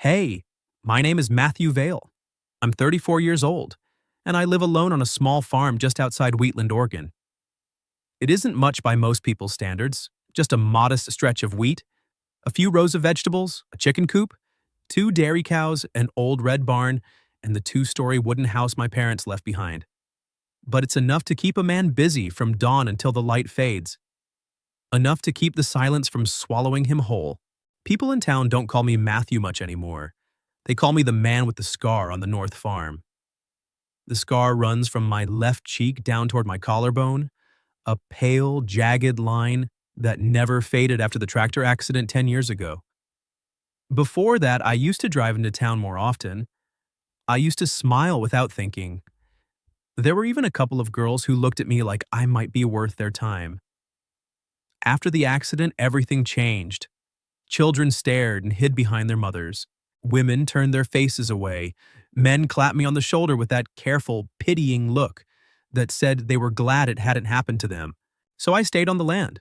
Hey, my name is Matthew Vale. I'm 34 years old, and I live alone on a small farm just outside Wheatland, Oregon. It isn't much by most people's standards, just a modest stretch of wheat, a few rows of vegetables, a chicken coop, two dairy cows, an old red barn, and the two-story wooden house my parents left behind. But it's enough to keep a man busy from dawn until the light fades, enough to keep the silence from swallowing him whole. People in town don't call me Matthew much anymore. They call me the man with the scar on the North Farm. The scar runs from my left cheek down toward my collarbone, a pale, jagged line that never faded after the tractor accident 10 years ago. Before that, I used to drive into town more often. I used to smile without thinking. There were even a couple of girls who looked at me like I might be worth their time. After the accident, everything changed. Children stared and hid behind their mothers. Women turned their faces away. Men clapped me on the shoulder with that careful, pitying look that said they were glad it hadn't happened to them. So I stayed on the land.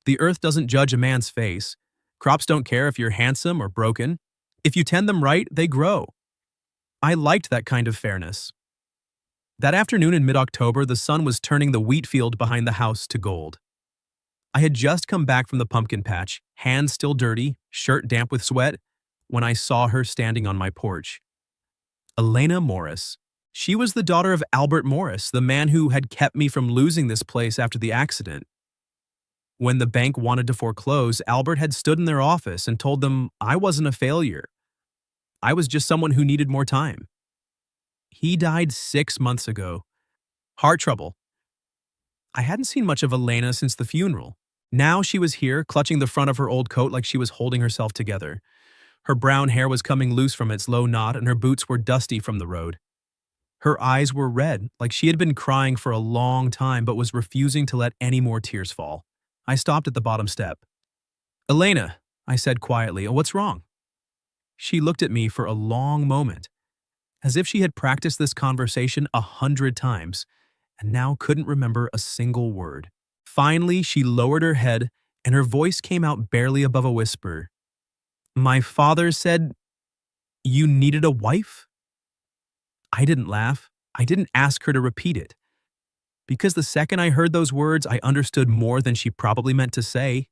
The earth doesn't judge a man's face. Crops don't care if you're handsome or broken. If you tend them right, they grow. I liked that kind of fairness. That afternoon in mid-October, the sun was turning the wheat field behind the house to gold. I had just come back from the pumpkin patch, hands still dirty, shirt damp with sweat, when I saw her standing on my porch. Elena Morris. She was the daughter of Albert Morris, the man who had kept me from losing this place after the accident. When the bank wanted to foreclose, Albert had stood in their office and told them I wasn't a failure. I was just someone who needed more time. He died 6 months ago. Heart trouble. I hadn't seen much of Elena since the funeral. Now she was here, clutching the front of her old coat like she was holding herself together. Her brown hair was coming loose from its low knot, and her boots were dusty from the road. Her eyes were red, like she had been crying for a long time but was refusing to let any more tears fall. I stopped at the bottom step. "Elena," I said quietly, "what's wrong?" She looked at me for a long moment, as if she had practiced this conversation 100 times, and now couldn't remember a single word. Finally, she lowered her head, and her voice came out barely above a whisper. "My father said you needed a wife?" I didn't laugh. I didn't ask her to repeat it. Because the second I heard those words, I understood more than she probably meant to say.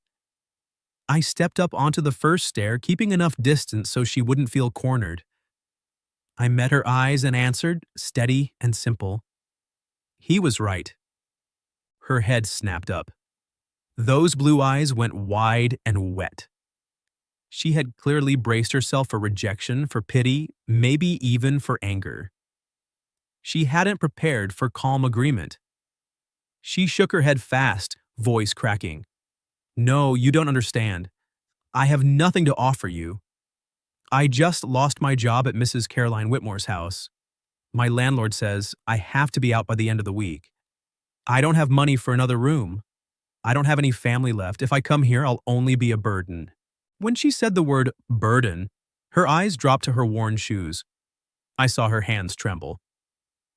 I stepped up onto the first stair, keeping enough distance so she wouldn't feel cornered. I met her eyes and answered, steady and simple. He was right. Her head snapped up. Those blue eyes went wide and wet. She had clearly braced herself for rejection, for pity, maybe even for anger. She hadn't prepared for calm agreement. She shook her head fast, voice cracking. "No, you don't understand. I have nothing to offer you. I just lost my job at Mrs. Caroline Whitmore's house. My landlord says I have to be out by the end of the week. I don't have money for another room. I don't have any family left. If I come here, I'll only be a burden." When she said the word burden, her eyes dropped to her worn shoes. I saw her hands tremble.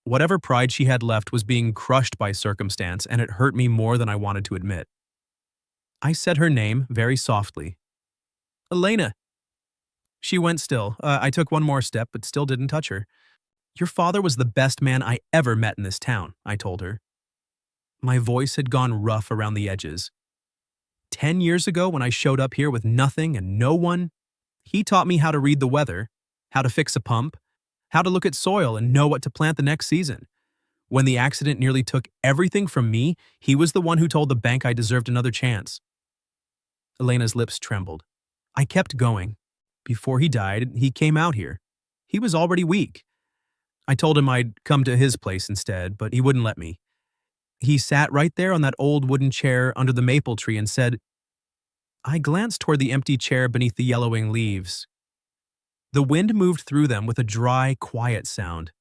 Whatever pride she had left was being crushed by circumstance, and it hurt me more than I wanted to admit. I said her name very softly. "Elena." She went still. I took one more step, but still didn't touch her. "Your father was the best man I ever met in this town," I told her. My voice had gone rough around the edges. 10 years ago, when I showed up here with nothing and no one, he taught me how to read the weather, how to fix a pump, how to look at soil and know what to plant the next season. When the accident nearly took everything from me, he was the one who told the bank I deserved another chance. Elena's lips trembled. I kept going. Before he died, he came out here. He was already weak. I told him I'd come to his place instead, but he wouldn't let me. He sat right there on that old wooden chair under the maple tree and said, I glanced toward the empty chair beneath the yellowing leaves. The wind moved through them with a dry, quiet sound.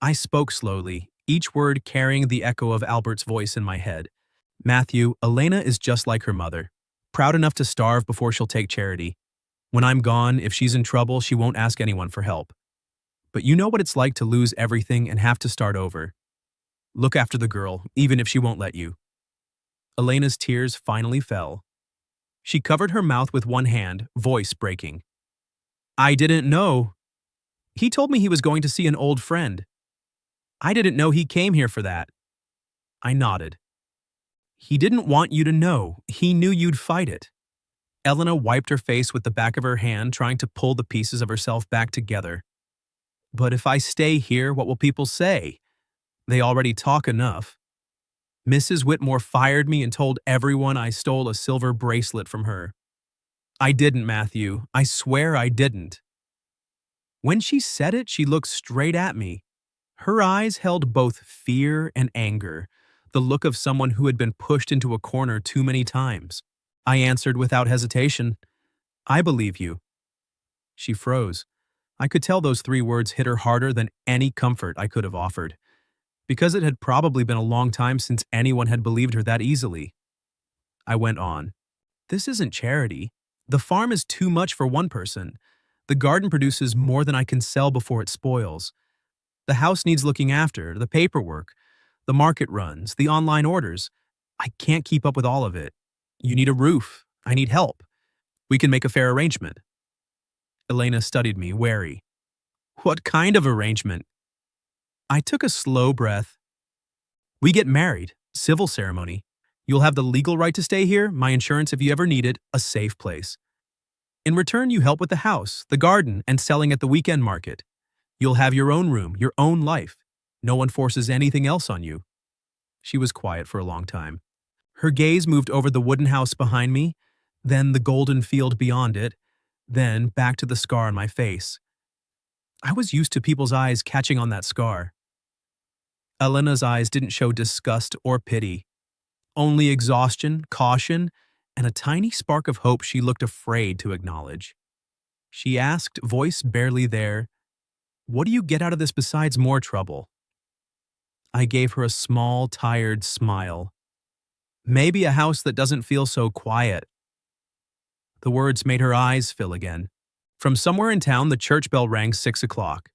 I spoke slowly, each word carrying the echo of Albert's voice in my head. "Matthew, Elena is just like her mother, proud enough to starve before she'll take charity. When I'm gone, if she's in trouble, she won't ask anyone for help. But you know what it's like to lose everything and have to start over. Look after the girl, even if she won't let you." Elena's tears finally fell. She covered her mouth with one hand, voice breaking. I didn't know. He told me he was going to see an old friend. I didn't know he came here for that. I nodded. He didn't want you to know. He knew you'd fight it. Elena wiped her face with the back of her hand, trying to pull the pieces of herself back together. But if I stay here, what will people say? They already talk enough. Mrs. Whitmore fired me and told everyone I stole a silver bracelet from her. I didn't, Matthew. I swear I didn't. When she said it, she looked straight at me. Her eyes held both fear and anger, the look of someone who had been pushed into a corner too many times. I answered without hesitation, I believe you. She froze. I could tell those 3 words hit her harder than any comfort I could have offered, because it had probably been a long time since anyone had believed her that easily. I went on. This isn't charity. The farm is too much for one person. The garden produces more than I can sell before it spoils. The house needs looking after, the paperwork, the market runs, the online orders. I can't keep up with all of it. You need a roof. I need help. We can make a fair arrangement. Elena studied me, wary. What kind of arrangement? I took a slow breath. We get married, civil ceremony. You'll have the legal right to stay here, my insurance if you ever need it, a safe place. In return, you help with the house, the garden, and selling at the weekend market. You'll have your own room, your own life. No one forces anything else on you. She was quiet for a long time. Her gaze moved over the wooden house behind me, then the golden field beyond it, then back to the scar on my face. I was used to people's eyes catching on that scar. Elena's eyes didn't show disgust or pity. Only exhaustion, caution, and a tiny spark of hope she looked afraid to acknowledge. She asked, voice barely there, "What do you get out of this besides more trouble?" I gave her a small, tired smile. Maybe a house that doesn't feel so quiet. The words made her eyes fill again. From somewhere in town, the church bell rang 6 o'clock.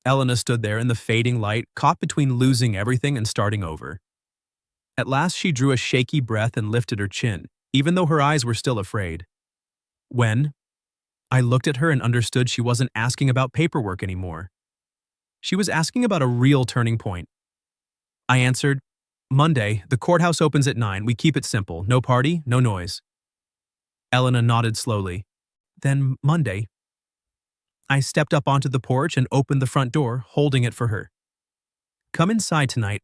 Elena stood there in the fading light, caught between losing everything and starting over. At last she drew a shaky breath and lifted her chin, even though her eyes were still afraid. When? I looked at her and understood she wasn't asking about paperwork anymore. She was asking about a real turning point. I answered, Monday, the courthouse opens at 9. We keep it simple. No party, no noise. Elena nodded slowly. Then Monday. I stepped up onto the porch and opened the front door, holding it for her. Come inside tonight.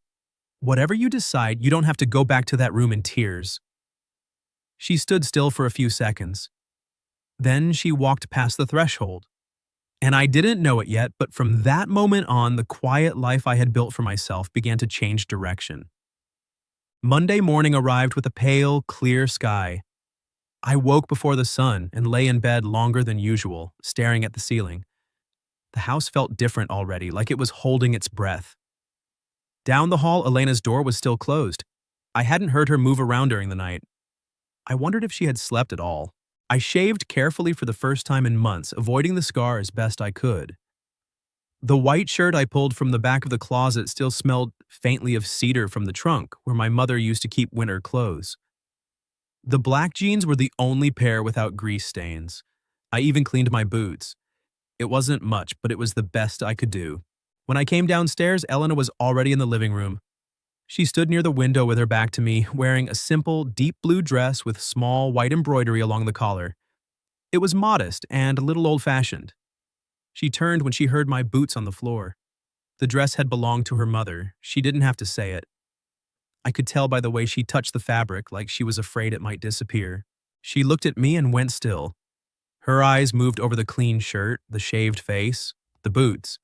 Whatever you decide, you don't have to go back to that room in tears. She stood still for a few seconds. Then she walked past the threshold. And I didn't know it yet, but from that moment on, the quiet life I had built for myself began to change direction. Monday morning arrived with a pale, clear sky. I woke before the sun and lay in bed longer than usual, staring at the ceiling. The house felt different already, like it was holding its breath. Down the hall, Elena's door was still closed. I hadn't heard her move around during the night. I wondered if she had slept at all. I shaved carefully for the first time in months, avoiding the scar as best I could. The white shirt I pulled from the back of the closet still smelled faintly of cedar from the trunk, where my mother used to keep winter clothes. The black jeans were the only pair without grease stains. I even cleaned my boots. It wasn't much, but it was the best I could do. When I came downstairs, Elena was already in the living room. She stood near the window with her back to me, wearing a simple, deep blue dress with small white embroidery along the collar. It was modest and a little old-fashioned. She turned when she heard my boots on the floor. The dress had belonged to her mother. She didn't have to say it. I could tell by the way she touched the fabric, like she was afraid it might disappear. She looked at me and went still. Her eyes moved over the clean shirt, the shaved face, the boots.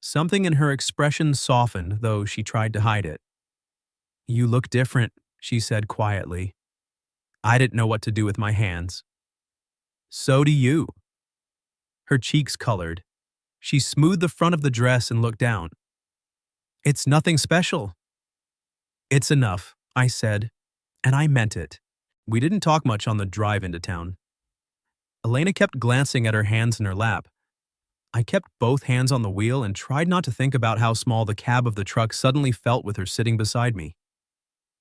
Something in her expression softened, though she tried to hide it. "You look different," she said quietly. I didn't know what to do with my hands. "So do you." Her cheeks colored. She smoothed the front of the dress and looked down. "It's nothing special." "It's enough," I said, and I meant it. We didn't talk much on the drive into town. Elena kept glancing at her hands in her lap. I kept both hands on the wheel and tried not to think about how small the cab of the truck suddenly felt with her sitting beside me.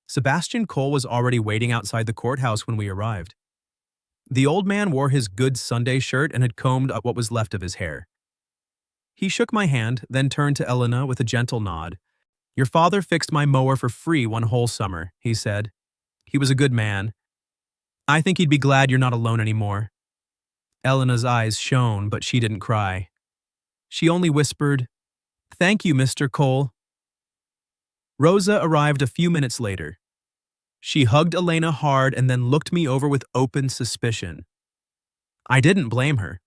Sebastian Cole was already waiting outside the courthouse when we arrived. The old man wore his good Sunday shirt and had combed up what was left of his hair. He shook my hand, then turned to Elena with a gentle nod. Your father fixed my mower for free one whole summer, he said. He was a good man. I think he'd be glad you're not alone anymore. Elena's eyes shone, but she didn't cry. She only whispered, Thank you, Mr. Cole. Rosa arrived a few minutes later. She hugged Elena hard and then looked me over with open suspicion. I didn't blame her.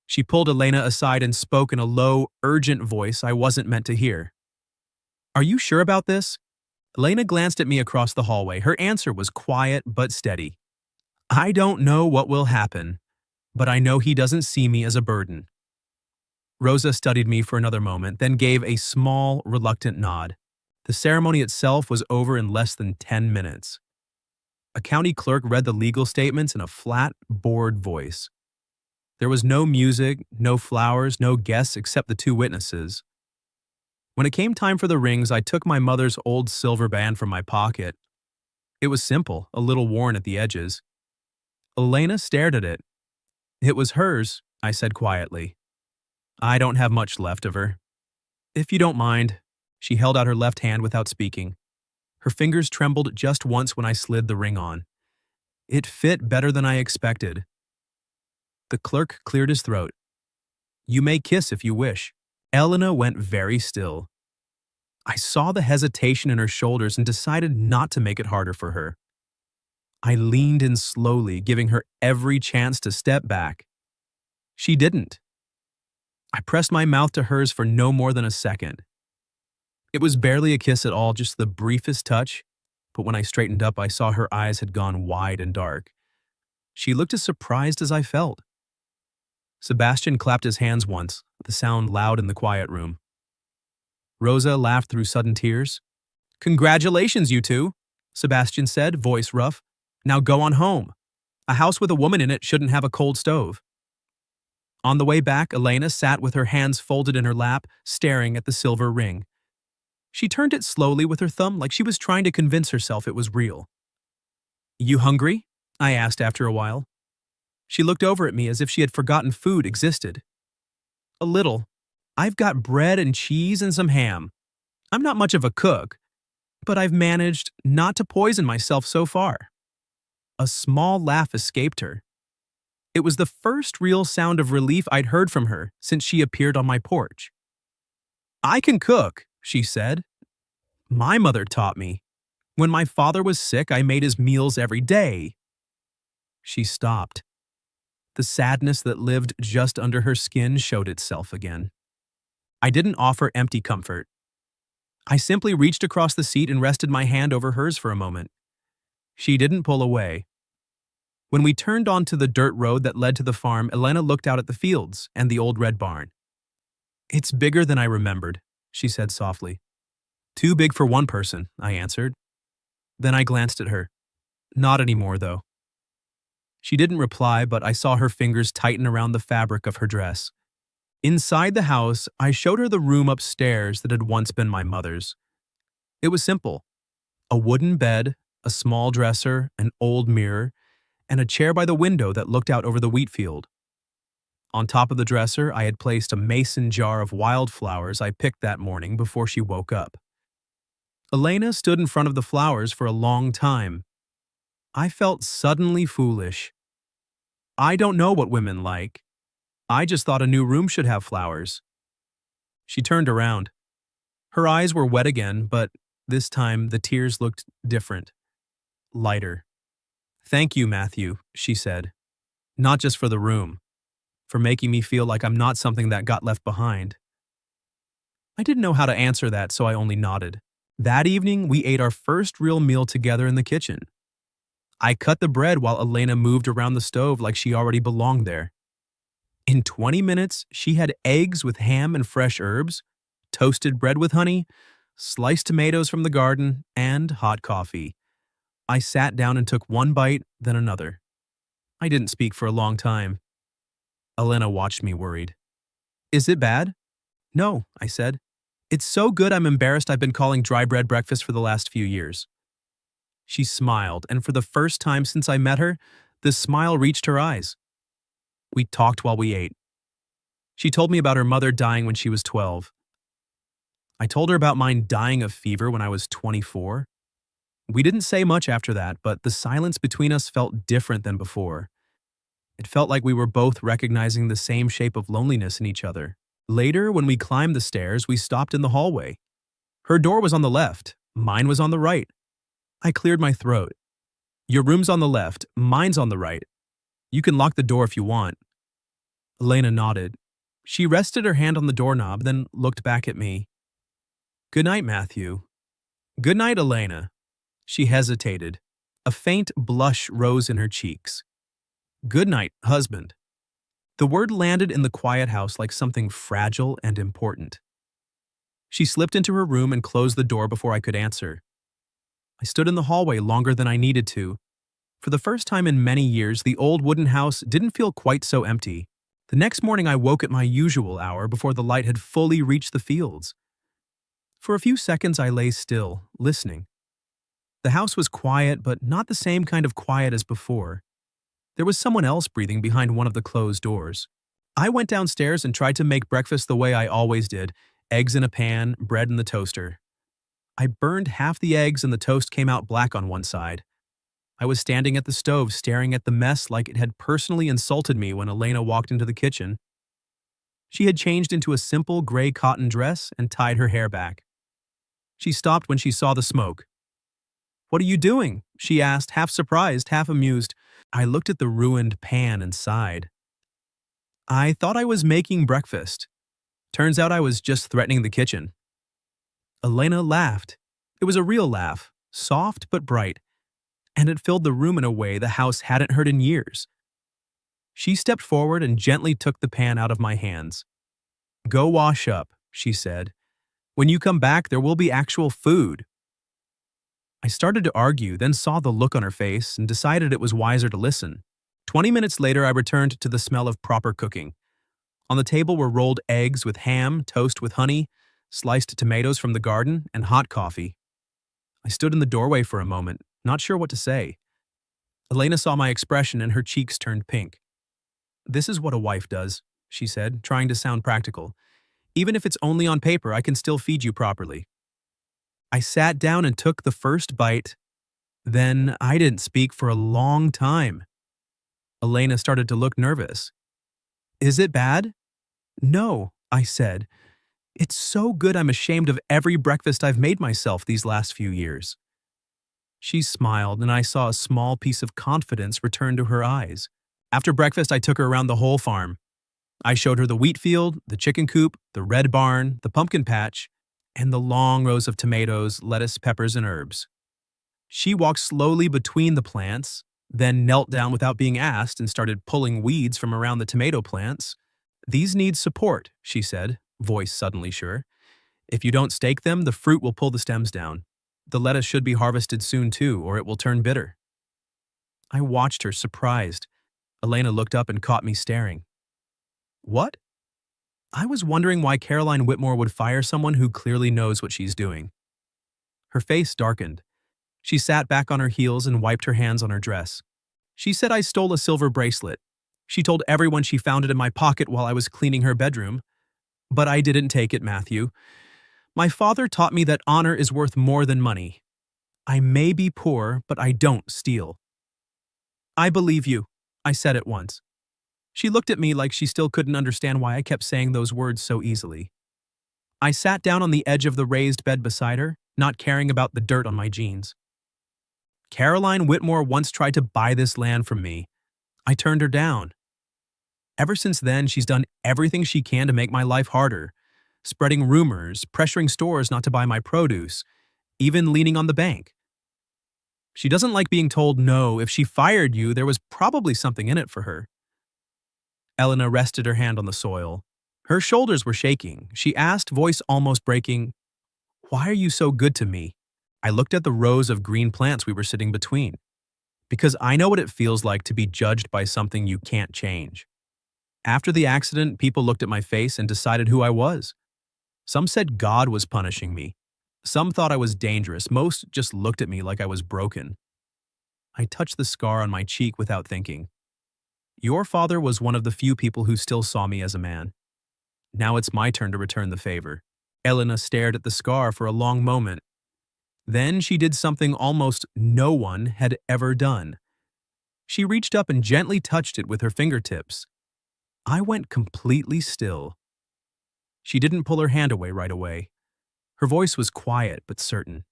She pulled Elena aside and spoke in a low, urgent voice I wasn't meant to hear. Are you sure about this? Elena glanced at me across the hallway. Her answer was quiet but steady. I don't know what will happen, but I know he doesn't see me as a burden. Rosa studied me for another moment, then gave a small, reluctant nod. The ceremony itself was over in less than 10 minutes. A county clerk read the legal statements in a flat, bored voice. There was no music, no flowers, no guests except the two witnesses. When it came time for the rings, I took my mother's old silver band from my pocket. It was simple, a little worn at the edges. Elena stared at it. It was hers, I said quietly. I don't have much left of her. If you don't mind. She held out her left hand without speaking. Her fingers trembled just once when I slid the ring on. It fit better than I expected. The clerk cleared his throat. You may kiss if you wish. Elena went very still. I saw the hesitation in her shoulders and decided not to make it harder for her. I leaned in slowly, giving her every chance to step back. She didn't. I pressed my mouth to hers for no more than a second. It was barely a kiss at all, just the briefest touch, but when I straightened up, I saw her eyes had gone wide and dark. She looked as surprised as I felt. Sebastian clapped his hands once, the sound loud in the quiet room. Rosa laughed through sudden tears. Congratulations, you two, Sebastian said, voice rough. Now go on home. A house with a woman in it shouldn't have a cold stove. On the way back, Elena sat with her hands folded in her lap, staring at the silver ring. She turned it slowly with her thumb like she was trying to convince herself it was real. You hungry? I asked after a while. She looked over at me as if she had forgotten food existed. A little. I've got bread and cheese and some ham. I'm not much of a cook, but I've managed not to poison myself so far. A small laugh escaped her. It was the first real sound of relief I'd heard from her since she appeared on my porch. I can cook, she said. My mother taught me. When my father was sick, I made his meals every day. She stopped. The sadness that lived just under her skin showed itself again. I didn't offer empty comfort. I simply reached across the seat and rested my hand over hers for a moment. She didn't pull away. When we turned onto the dirt road that led to the farm, Elena looked out at the fields and the old red barn. It's bigger than I remembered, she said softly. Too big for one person, I answered. Then I glanced at her. Not anymore, though. She didn't reply, but I saw her fingers tighten around the fabric of her dress. Inside the house, I showed her the room upstairs that had once been my mother's. It was simple. A wooden bed, a small dresser, an old mirror, and a chair by the window that looked out over the wheat field. On top of the dresser, I had placed a mason jar of wildflowers I picked that morning before she woke up. Elena stood in front of the flowers for a long time. I felt suddenly foolish. I don't know what women like. I just thought a new room should have flowers. She turned around. Her eyes were wet again, but this time the tears looked different, lighter. Thank you, Matthew, she said. Not just for the room, for making me feel like I'm not something that got left behind. I didn't know how to answer that, so I only nodded. That evening, we ate our first real meal together in the kitchen. I cut the bread while Elena moved around the stove like she already belonged there. In 20 minutes, she had eggs with ham and fresh herbs, toasted bread with honey, sliced tomatoes from the garden, and hot coffee. I sat down and took one bite, then another. I didn't speak for a long time. Elena watched me worried. Is it bad? No, I said. It's so good I'm embarrassed I've been calling dry bread breakfast for the last few years. She smiled, and for the first time since I met her, The smile reached her eyes. We talked while we ate. She told me about her mother dying when she was 12. I told her about mine dying of fever when I was 24. We didn't say much after that, but the silence between us felt different than before. It felt like we were both recognizing the same shape of loneliness in each other. Later, when we climbed the stairs, we stopped in the hallway. Her door was on the left, mine was on the right. I cleared my throat. Your room's on the left, mine's on the right. You can lock the door if you want. Elena nodded. She rested her hand on the doorknob, then looked back at me. Good night, Matthew. Good night, Elena. She hesitated. A faint blush rose in her cheeks. Good night, husband. The word landed in the quiet house like something fragile and important. She slipped into her room and closed the door before I could answer. I stood in the hallway longer than I needed to. For the first time in many years, the old wooden house didn't feel quite so empty. The next morning, I woke at my usual hour before the light had fully reached the fields. For a few seconds, I lay still, listening. The house was quiet, but not the same kind of quiet as before. There was someone else breathing behind one of the closed doors. I went downstairs and tried to make breakfast the way I always did, eggs in a pan, bread in the toaster. I burned half the eggs and the toast came out black on one side. I was standing at the stove staring at the mess like it had personally insulted me when Elena walked into the kitchen. She had changed into a simple gray cotton dress and tied her hair back. She stopped when she saw the smoke. "What are you doing?" she asked, half surprised, half amused. I looked at the ruined pan and sighed. I thought I was making breakfast. Turns out I was just threatening the kitchen. Elena laughed. It was a real laugh, soft but bright, and it filled the room in a way the house hadn't heard in years. She stepped forward and gently took the pan out of my hands. "Go wash up," she said. "When you come back, there will be actual food." I started to argue, then saw the look on her face and decided it was wiser to listen. 20 minutes later, I returned to the smell of proper cooking. On the table were rolled eggs with ham, toast with honey, sliced tomatoes from the garden, and hot coffee. I stood in the doorway for a moment, not sure what to say. Elena saw my expression and her cheeks turned pink. "This is what a wife does," she said, trying to sound practical. "Even if it's only on paper, I can still feed you properly." I sat down and took the first bite. Then I didn't speak for a long time. Elena started to look nervous. "Is it bad?" "No," I said. "It's so good I'm ashamed of every breakfast I've made myself these last few years." She smiled, and I saw a small piece of confidence return to her eyes. After breakfast, I took her around the whole farm. I showed her the wheat field, the chicken coop, the red barn, the pumpkin patch, and the long rows of tomatoes, lettuce, peppers, and herbs. She walked slowly between the plants, then knelt down without being asked and started pulling weeds from around the tomato plants. "These need support," she said, voice suddenly sure. "If you don't stake them, the fruit will pull the stems down. The lettuce should be harvested soon too, or it will turn bitter." I watched her, surprised. Elena looked up and caught me staring. "What?" I was wondering why Caroline Whitmore would fire someone who clearly knows what she's doing. Her face darkened. She sat back on her heels and wiped her hands on her dress. "She said I stole a silver bracelet. She told everyone she found it in my pocket while I was cleaning her bedroom. But I didn't take it, Matthew. My father taught me that honor is worth more than money. I may be poor, but I don't steal." "I believe you," I said at once. She looked at me like she still couldn't understand why I kept saying those words so easily. I sat down on the edge of the raised bed beside her, not caring about the dirt on my jeans. "Caroline Whitmore once tried to buy this land from me. I turned her down. Ever since then, she's done everything she can to make my life harder, spreading rumors, pressuring stores not to buy my produce, even leaning on the bank. She doesn't like being told no. If she fired you, there was probably something in it for her." Elena rested her hand on the soil. Her shoulders were shaking. She asked, voice almost breaking, "Why are you so good to me?" I looked at the rows of green plants we were sitting between. "Because I know what it feels like to be judged by something you can't change. After the accident, people looked at my face and decided who I was. Some said God was punishing me. Some thought I was dangerous. Most just looked at me like I was broken. I touched the scar on my cheek without thinking. Your father was one of the few people who still saw me as a man. Now it's my turn to return the favor. Elena stared at the scar for a long moment. Then she did something almost no one had ever done. She reached up and gently touched it with her fingertips. I went completely still. She didn't pull her hand away right away. Her voice was quiet but certain.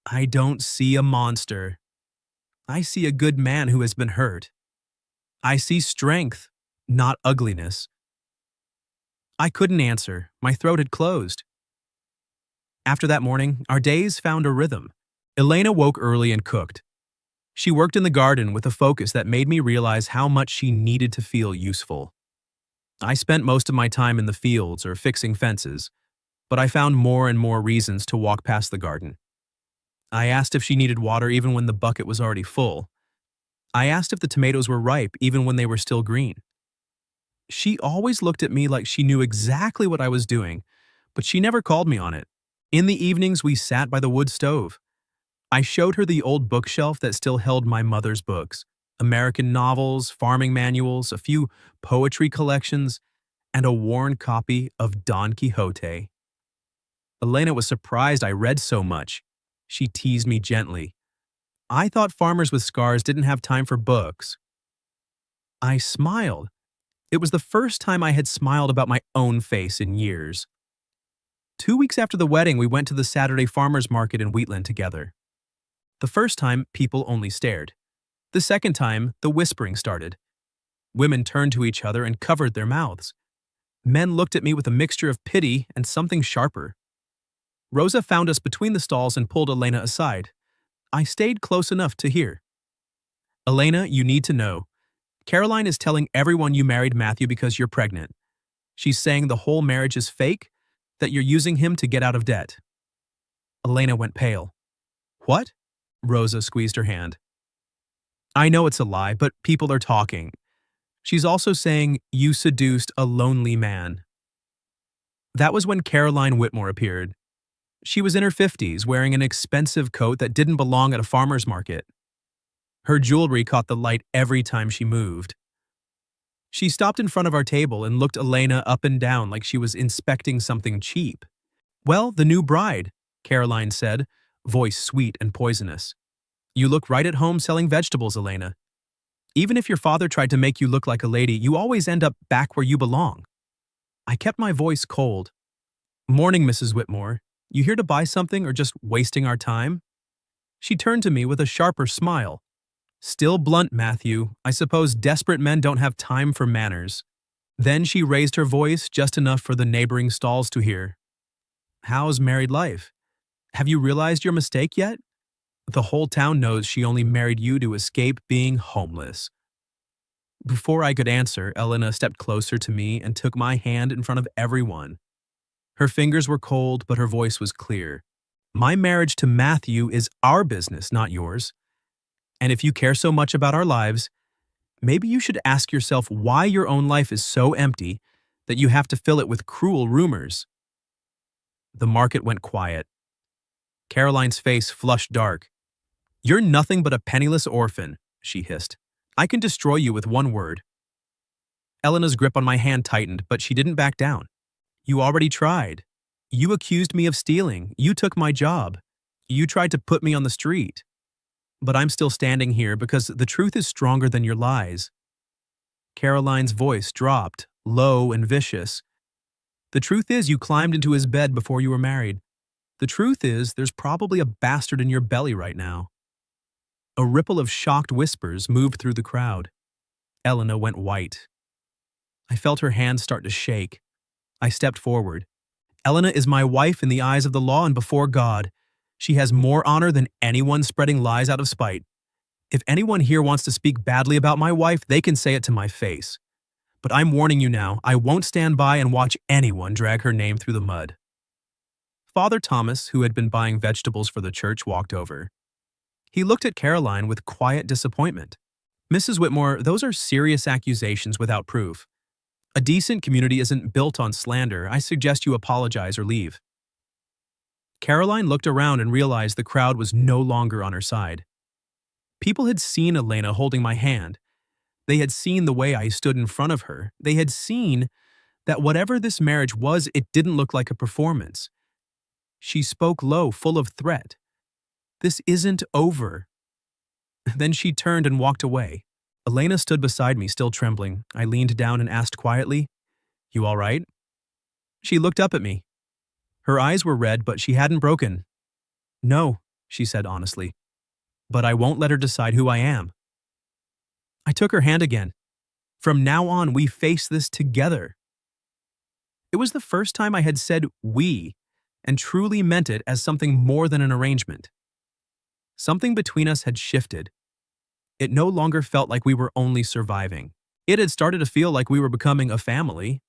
I don't see a monster. I see a good man who has been hurt. I see strength, not ugliness. I couldn't answer. My throat had closed. After that morning, our days found a rhythm. Elena woke early and cooked. She worked in the garden with a focus that made me realize how much she needed to feel useful. I spent most of my time in the fields or fixing fences, but I found more and more reasons to walk past the garden. I asked if she needed water even when the bucket was already full. I asked if the tomatoes were ripe even when they were still green. She always looked at me like she knew exactly what I was doing, but she never called me on it. In the evenings, we sat by the wood stove. I showed her the old bookshelf that still held my mother's books, American novels, farming manuals, a few poetry collections, and a worn copy of Don Quixote. Elena was surprised I read so much. She teased me gently. I thought farmers with scars didn't have time for books. I smiled. It was the first time I had smiled about my own face in years. 2 weeks after the wedding, we went to the Saturday farmers market in Wheatland together. The first time, people only stared. The second time, the whispering started. Women turned to each other and covered their mouths. Men looked at me with a mixture of pity and something sharper. Rosa found us between the stalls and pulled Elena aside. I stayed close enough to hear. Elena, you need to know. Caroline is telling everyone you married Matthew because you're pregnant. She's saying the whole marriage is fake, that you're using him to get out of debt. Elena went pale. What? Rosa squeezed her hand. I know it's a lie, but people are talking. She's also saying you seduced a lonely man. That was when Caroline Whitmore appeared. She was in her 50s, wearing an expensive coat that didn't belong at a farmer's market. Her jewelry caught the light every time she moved. She stopped in front of our table and looked Elena up and down like she was inspecting something cheap. Well, the new bride, Caroline said, voice sweet and poisonous. You look right at home selling vegetables, Elena. Even if your father tried to make you look like a lady, you always end up back where you belong. I kept my voice cold. Morning, Mrs. Whitmore. You here to buy something or just wasting our time? She turned to me with a sharper smile. Still blunt, Matthew. I suppose desperate men don't have time for manners. Then she raised her voice just enough for the neighboring stalls to hear. How's married life? Have you realized your mistake yet? The whole town knows she only married you to escape being homeless. Before I could answer, Elena stepped closer to me and took my hand in front of everyone. Her fingers were cold, but her voice was clear. My marriage to Matthew is our business, not yours. And if you care so much about our lives, maybe you should ask yourself why your own life is so empty that you have to fill it with cruel rumors. The market went quiet. Caroline's face flushed dark. You're nothing but a penniless orphan, she hissed. I can destroy you with one word. Elena's grip on my hand tightened, but she didn't back down. You already tried. You accused me of stealing. You took my job. You tried to put me on the street. But I'm still standing here because the truth is stronger than your lies. Caroline's voice dropped, low and vicious. The truth is you climbed into his bed before you were married. The truth is there's probably a bastard in your belly right now. A ripple of shocked whispers moved through the crowd. Elena went white. I felt her hands start to shake. I stepped forward. Elena is my wife in the eyes of the law and before God. She has more honor than anyone spreading lies out of spite. If anyone here wants to speak badly about my wife, they can say it to my face. But I'm warning you now, I won't stand by and watch anyone drag her name through the mud. Father Thomas, who had been buying vegetables for the church, walked over. He looked at Caroline with quiet disappointment. Mrs. Whitmore, those are serious accusations without proof. A decent community isn't built on slander. I suggest you apologize or leave. Caroline looked around and realized the crowd was no longer on her side. People had seen Elena holding my hand. They had seen the way I stood in front of her. They had seen that whatever this marriage was, it didn't look like a performance. She spoke low, full of threat. "This isn't over." Then she turned and walked away. Elena stood beside me, still trembling. I leaned down and asked quietly, "You all right?" She looked up at me. Her eyes were red, but she hadn't broken. "No," she said honestly, "but I won't let her decide who I am." I took her hand again. "From now on, we face this together." It was the first time I had said "we" and truly meant it as something more than an arrangement. Something between us had shifted. It no longer felt like we were only surviving. It had started to feel like we were becoming a family.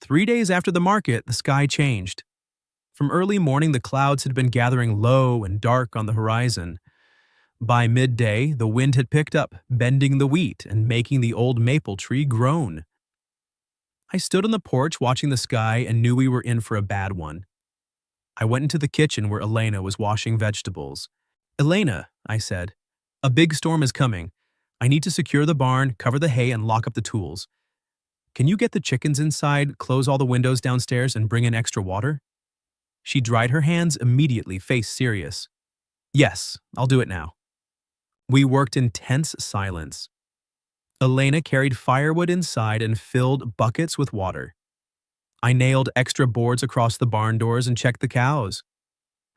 3 days after the market, the sky changed. From early morning, the clouds had been gathering low and dark on the horizon. By midday, the wind had picked up, bending the wheat and making the old maple tree groan. I stood on the porch watching the sky and knew we were in for a bad one. I went into the kitchen where Elena was washing vegetables. "Elena," I said, "a big storm is coming. I need to secure the barn, cover the hay, and lock up the tools. Can you get the chickens inside, close all the windows downstairs, and bring in extra water?" She dried her hands immediately, face serious. "Yes, I'll do it now." We worked in tense silence. Elena carried firewood inside and filled buckets with water. I nailed extra boards across the barn doors and checked the cows.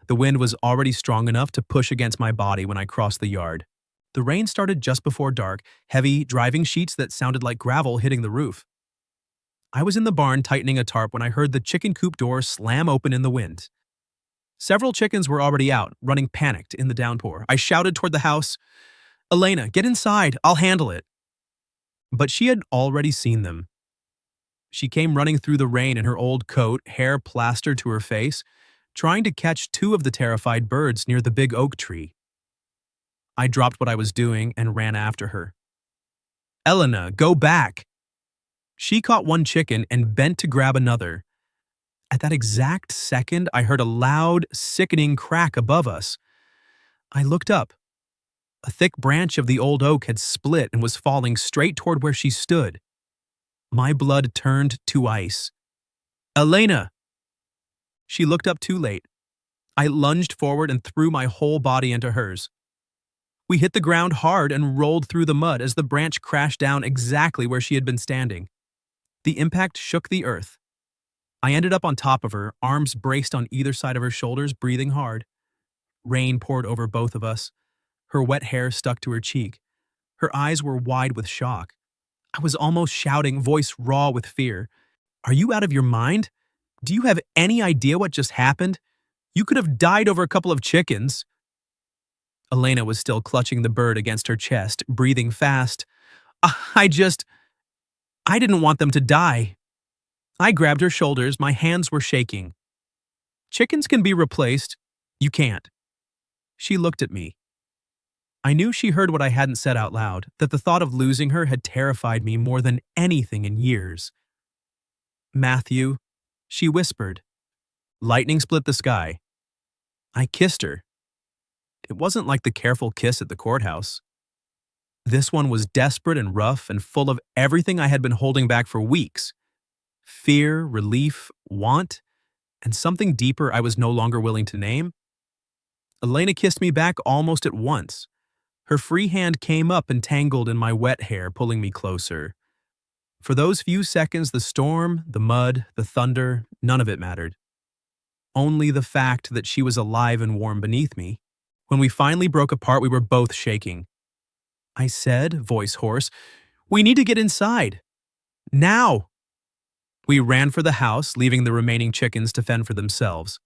The wind was already strong enough to push against my body when I crossed the yard. The rain started just before dark, heavy, driving sheets that sounded like gravel hitting the roof. I was in the barn tightening a tarp when I heard the chicken coop door slam open in the wind. Several chickens were already out, running panicked in the downpour. I shouted toward the house, "Elena, get inside, I'll handle it." But she had already seen them. She came running through the rain in her old coat, hair plastered to her face, trying to catch two of the terrified birds near the big oak tree. I dropped what I was doing and ran after her. "Elena, go back!" She caught one chicken and bent to grab another. At that exact second, I heard a loud, sickening crack above us. I looked up. A thick branch of the old oak had split and was falling straight toward where she stood. My blood turned to ice. "Elena!" She looked up too late. I lunged forward and threw my whole body into hers. We hit the ground hard and rolled through the mud as the branch crashed down exactly where she had been standing. The impact shook the earth. I ended up on top of her, arms braced on either side of her shoulders, breathing hard. Rain poured over both of us. Her wet hair stuck to her cheek. Her eyes were wide with shock. I was almost shouting, voice raw with fear. "Are you out of your mind? Do you have any idea what just happened? You could have died over a couple of chickens." Elena was still clutching the bird against her chest, breathing fast. I didn't want them to die." I grabbed her shoulders, my hands were shaking. "Chickens can be replaced. You can't." She looked at me. I knew she heard what I hadn't said out loud, that the thought of losing her had terrified me more than anything in years. "Matthew," she whispered. Lightning split the sky. I kissed her. It wasn't like the careful kiss at the courthouse. This one was desperate and rough and full of everything I had been holding back for weeks. Fear, relief, want, and something deeper I was no longer willing to name. Elena kissed me back almost at once. Her free hand came up and tangled in my wet hair, pulling me closer. For those few seconds, the storm, the mud, the thunder, none of it mattered. Only the fact that she was alive and warm beneath me. When we finally broke apart, we were both shaking. I said, voice hoarse, "We need to get inside. Now!" We ran for the house, leaving the remaining chickens to fend for themselves.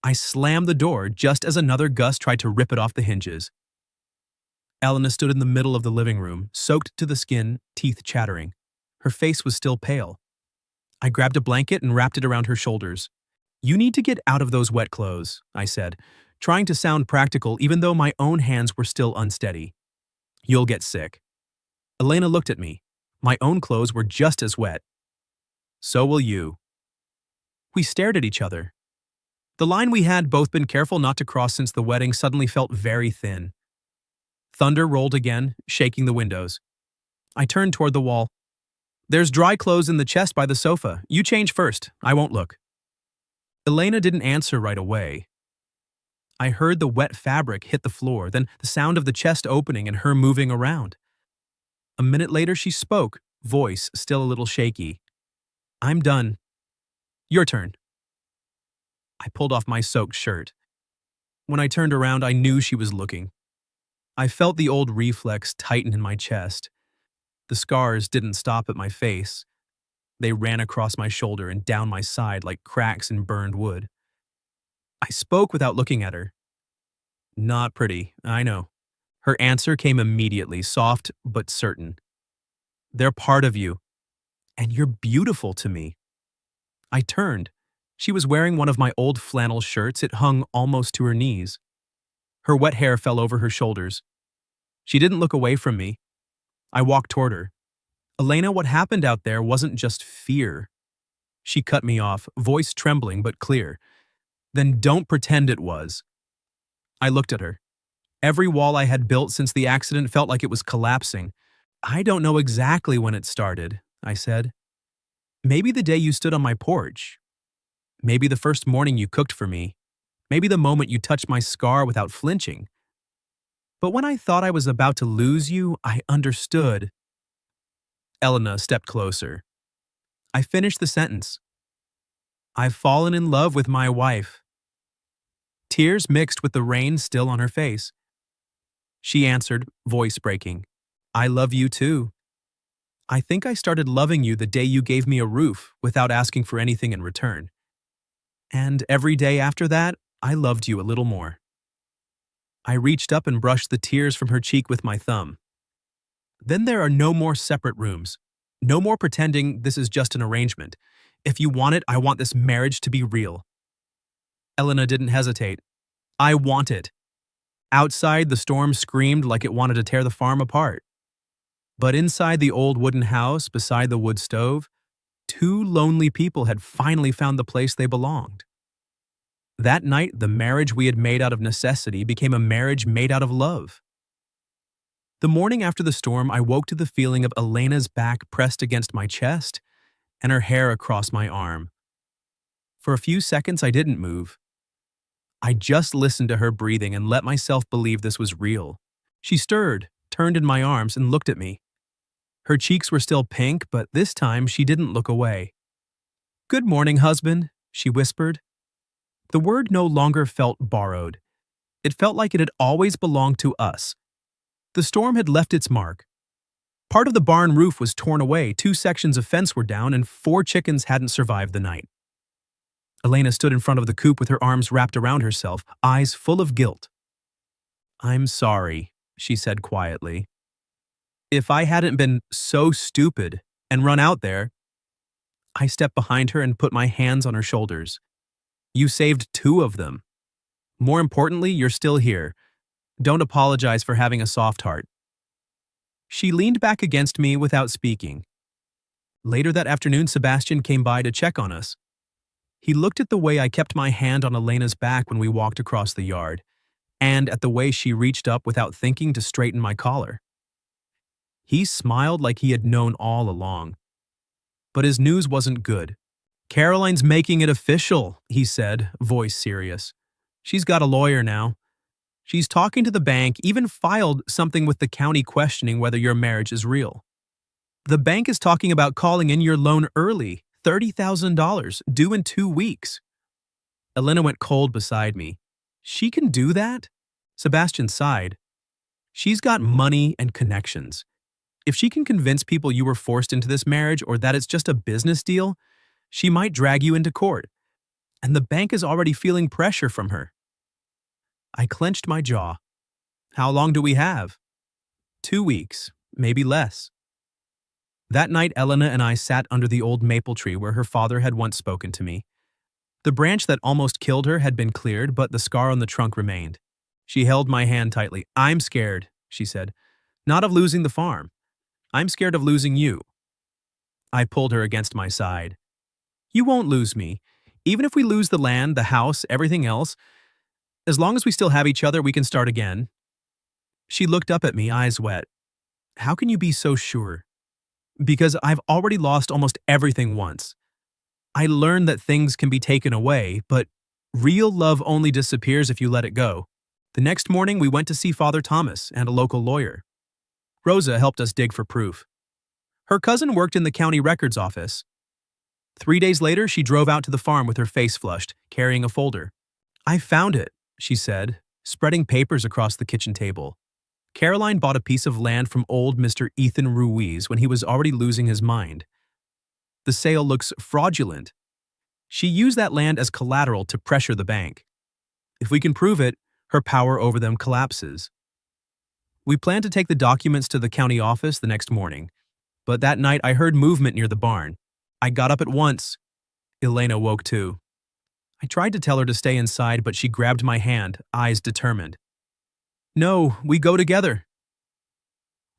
I slammed the door just as another gust tried to rip it off the hinges. Elena stood in the middle of the living room, soaked to the skin, teeth chattering. Her face was still pale. I grabbed a blanket and wrapped it around her shoulders. "You need to get out of those wet clothes," I said, trying to sound practical even though my own hands were still unsteady. "You'll get sick." Elena looked at me. My own clothes were just as wet. "So will you." We stared at each other. The line we had both been careful not to cross since the wedding suddenly felt very thin. Thunder rolled again, shaking the windows. I turned toward the wall. There's dry clothes in the chest by the sofa. You change first. I won't look. Elena didn't answer right away. I heard the wet fabric hit the floor, then the sound of the chest opening and her moving around. A minute later, she spoke, voice still a little shaky. I'm done. Your turn. I pulled off my soaked shirt. When I turned around, I knew she was looking. I felt the old reflex tighten in my chest. The scars didn't stop at my face. They ran across my shoulder and down my side like cracks in burned wood. I spoke without looking at her. Not pretty, I know. Her answer came immediately, soft but certain. They're part of you, and you're beautiful to me. I turned. She was wearing one of my old flannel shirts. It hung almost to her knees. Her wet hair fell over her shoulders. She didn't look away from me. I walked toward her. Elena, what happened out there wasn't just fear. She cut me off, voice trembling but clear. Then don't pretend it was. I looked at her. Every wall I had built since the accident felt like it was collapsing. I don't know exactly when it started, I said. Maybe the day you stood on my porch. Maybe the first morning you cooked for me. Maybe the moment you touched my scar without flinching. But when I thought I was about to lose you, I understood. Elena stepped closer. I finished the sentence. I've fallen in love with my wife. Tears mixed with the rain still on her face. She answered, voice breaking. I love you too. I think I started loving you the day you gave me a roof without asking for anything in return. And every day after that, I loved you a little more. I reached up and brushed the tears from her cheek with my thumb. Then there are no more separate rooms. No more pretending this is just an arrangement. If you want it, I want this marriage to be real. Elena didn't hesitate. I want it. Outside, the storm screamed like it wanted to tear the farm apart. But inside the old wooden house beside the wood stove, two lonely people had finally found the place they belonged. That night, the marriage we had made out of necessity became a marriage made out of love. The morning after the storm, I woke to the feeling of Elena's back pressed against my chest and her hair across my arm. For a few seconds, I didn't move. I just listened to her breathing and let myself believe this was real. She stirred, turned in my arms, and looked at me. Her cheeks were still pink, but this time she didn't look away. Good morning, husband, she whispered. The word no longer felt borrowed. It felt like it had always belonged to us. The storm had left its mark. Part of the barn roof was torn away, 2 sections of fence were down, and 4 chickens hadn't survived the night. Elena stood in front of the coop with her arms wrapped around herself, eyes full of guilt. I'm sorry, she said quietly. If I hadn't been so stupid and run out there. I stepped behind her and put my hands on her shoulders. You saved 2 of them. More importantly, you're still here. Don't apologize for having a soft heart. She leaned back against me without speaking. Later that afternoon, Sebastian came by to check on us. He looked at the way I kept my hand on Elena's back when we walked across the yard, and at the way she reached up without thinking to straighten my collar. He smiled like he had known all along. But his news wasn't good. Caroline's making it official, he said, voice serious. She's got a lawyer now. She's talking to the bank, even filed something with the county questioning whether your marriage is real. The bank is talking about calling in your loan early, $30,000, due in 2 weeks. Elena went cold beside me. She can do that? Sebastian sighed. She's got money and connections. If she can convince people you were forced into this marriage or that it's just a business deal, she might drag you into court. And the bank is already feeling pressure from her. I clenched my jaw. How long do we have? 2 weeks, maybe less. That night, Elena and I sat under the old maple tree where her father had once spoken to me. The branch that almost killed her had been cleared, but the scar on the trunk remained. She held my hand tightly. I'm scared, she said. Not of losing the farm. I'm scared of losing you. I pulled her against my side. You won't lose me. Even if we lose the land, the house, everything else, as long as we still have each other, we can start again. She looked up at me, eyes wet. How can you be so sure? Because I've already lost almost everything once. I learned that things can be taken away, but real love only disappears if you let it go. The next morning, we went to see Father Thomas and a local lawyer. Rosa helped us dig for proof. Her cousin worked in the county records office. 3 days later, she drove out to the farm with her face flushed, carrying a folder. I found it, she said, spreading papers across the kitchen table. Caroline bought a piece of land from old Mr. Ethan Ruiz when he was already losing his mind. The sale looks fraudulent. She used that land as collateral to pressure the bank. If we can prove it, her power over them collapses. We planned to take the documents to the county office the next morning, but that night I heard movement near the barn. I got up at once. Elena woke too. I tried to tell her to stay inside, but she grabbed my hand, eyes determined. No, we go together.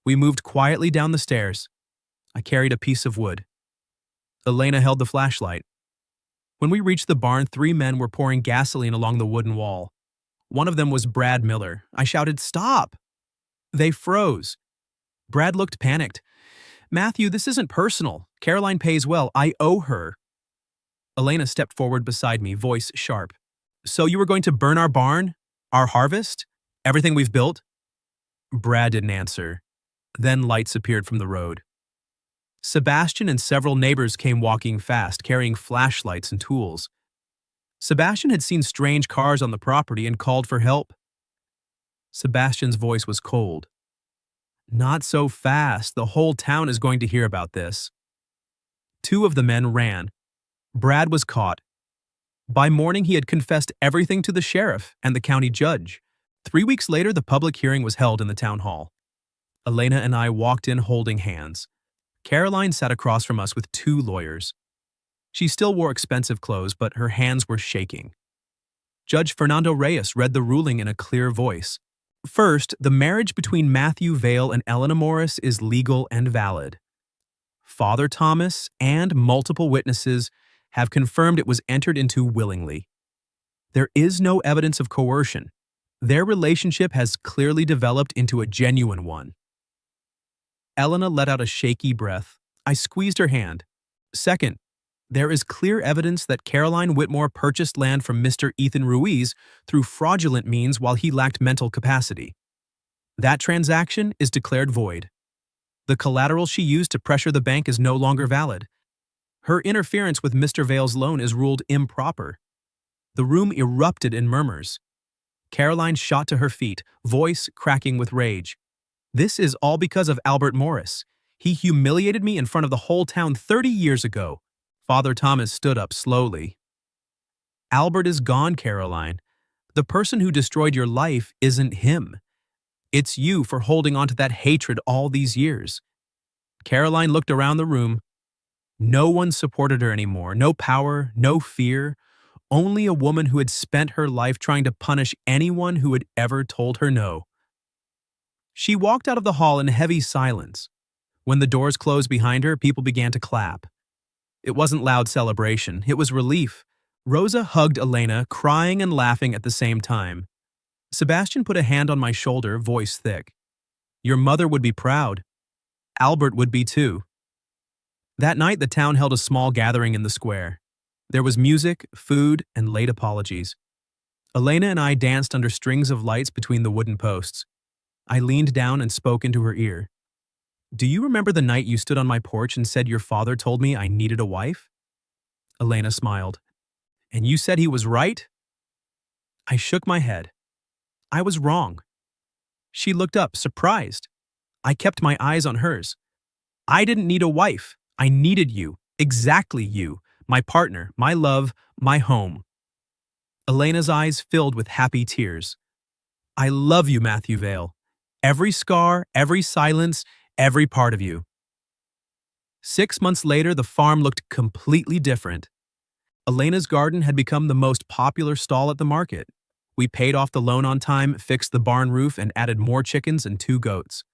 We moved quietly down the stairs. I carried a piece of wood. Elena held the flashlight. When we reached the barn, 3 men were pouring gasoline along the wooden wall. One of them was Brad Miller. I shouted, "Stop!" They froze. Brad looked panicked. "Matthew, this isn't personal. Caroline pays well. I owe her." Elena stepped forward beside me, voice sharp. "So you were going to burn our barn? Our harvest? Everything we've built?" Brad didn't answer. Then lights appeared from the road. Sebastian and several neighbors came walking fast, carrying flashlights and tools. Sebastian had seen strange cars on the property and called for help. Sebastian's voice was cold. "Not so fast. The whole town is going to hear about this." 2 of the men ran. Brad was caught. By morning, he had confessed everything to the sheriff and the county judge. 3 weeks later, the public hearing was held in the town hall. Elena and I walked in holding hands. Caroline sat across from us with 2 lawyers. She still wore expensive clothes, but her hands were shaking. Judge Fernando Reyes read the ruling in a clear voice. First, the marriage between Matthew Vale and Elena Morris is legal and valid. Father Thomas and multiple witnesses have confirmed it was entered into willingly. There is no evidence of coercion. Their relationship has clearly developed into a genuine one. Elena let out a shaky breath. I squeezed her hand. Second, there is clear evidence that Caroline Whitmore purchased land from Mr. Ethan Ruiz through fraudulent means while he lacked mental capacity. That transaction is declared void. The collateral she used to pressure the bank is no longer valid. Her interference with Mr. Vale's loan is ruled improper. The room erupted in murmurs. Caroline shot to her feet, voice cracking with rage. "This is all because of Albert Morris. He humiliated me in front of the whole town 30 years ago." Father Thomas stood up slowly. "Albert is gone, Caroline. The person who destroyed your life isn't him. It's you for holding on to that hatred all these years." Caroline looked around the room. No one supported her anymore. No power, no fear. Only a woman who had spent her life trying to punish anyone who had ever told her no. She walked out of the hall in heavy silence. When the doors closed behind her, people began to clap. It wasn't loud celebration, it was relief. Rosa hugged Elena, crying and laughing at the same time. Sebastian put a hand on my shoulder, voice thick. "Your mother would be proud. Albert would be too." That night, the town held a small gathering in the square. There was music, food, and late apologies. Elena and I danced under strings of lights between the wooden posts. I leaned down and spoke into her ear. "Do you remember the night you stood on my porch and said your father told me I needed a wife?" Elena smiled. "And you said he was right?" I shook my head. I was wrong. She looked up, surprised. I kept my eyes on hers. "I didn't need a wife. I needed you. Exactly you. My partner, my love, my home." Elena's eyes filled with happy tears. "I love you, Matthew Vale. Every scar, every silence, every part of you." 6 months later, the farm looked completely different. Elena's garden had become the most popular stall at the market. We paid off the loan on time, fixed the barn roof, and added more chickens and 2 goats.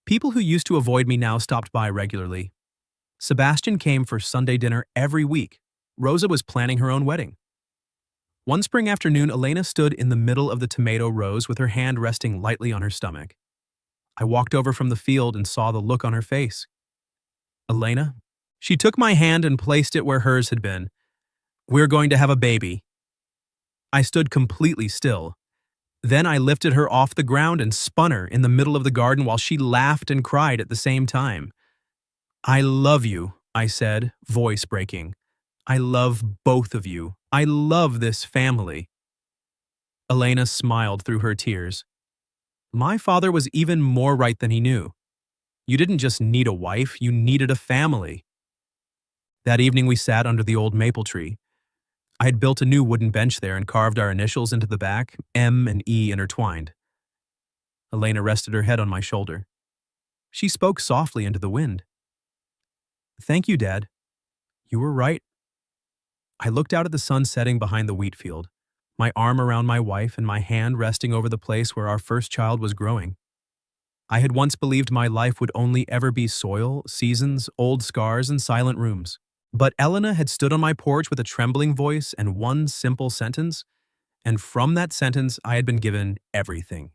People who used to avoid me now stopped by regularly. Sebastian came for Sunday dinner every week. Rosa was planning her own wedding. One spring afternoon, Elena stood in the middle of the tomato rows with her hand resting lightly on her stomach. I walked over from the field and saw the look on her face. Elena? She took my hand and placed it where hers had been. We're going to have a baby. I stood completely still. Then I lifted her off the ground and spun her in the middle of the garden while she laughed and cried at the same time. I love you, I said, voice breaking. I love both of you. I love this family. Elena smiled through her tears. My father was even more right than he knew. You didn't just need a wife, you needed a family. That evening we sat under the old maple tree. I had built a new wooden bench there and carved our initials into the back, M and E intertwined. Elena rested her head on my shoulder. She spoke softly into the wind. Thank you, Dad. You were right. I looked out at the sun setting behind the wheat field, my arm around my wife and my hand resting over the place where our first child was growing. I had once believed my life would only ever be soil, seasons, old scars, and silent rooms. But Elena had stood on my porch with a trembling voice and one simple sentence, and from that sentence I had been given everything.